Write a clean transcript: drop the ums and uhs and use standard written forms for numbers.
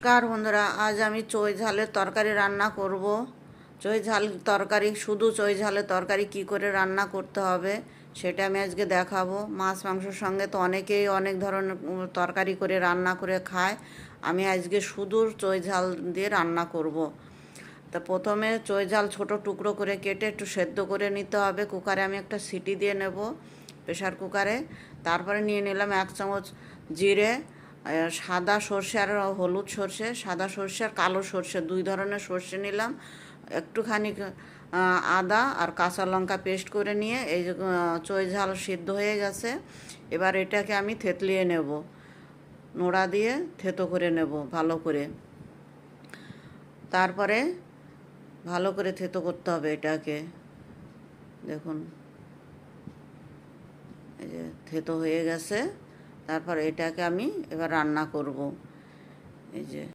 কার বন্ধুরা, আজ আমি চই ঝালের তরকারি রান্না করব। চই ঝাল তরকারি, শুধু চই ঝালের তরকারি কি করে রান্না করতে হবে সেটা আমি আজকে দেখাবো। মাছ মাংসর সঙ্গে তো অনেকেই অনেক ধরনের তরকারি করে রান্না করে খায়। আমি আজকে শুধু চই ঝাল দিয়ে রান্না করব। তা প্রথমে চই ঝাল ছোটো টুকরো করে কেটে একটু সেদ্ধ করে নিতে হবে। কুকারে আমি একটা সিটি দিয়ে নেব, প্রেশার কুকারে। তারপরে নিয়ে নিলাম 1 চামচ জিরে, সাদা সর্ষে আর হলুদ সর্ষে, সাদা সর্ষে আর কালো সর্ষে, 2 ধরনের সর্ষে নিলাম। একটুখানি আদা আর কাঁচা লঙ্কা পেস্ট করে নিয়ে এই যে চই ঝাল সিদ্ধ হয়ে গেছে। এবার এটাকে আমি থেতলিয়ে নেব, নোড়া দিয়ে থেতো করে নেব ভালো করে। তারপরে ভালো করে থেতো করতে হবে এটাকে। দেখুন, এই যে থেতো হয়ে গেছে। তারপর এটাকে আমি এবার রান্না করব। এই যে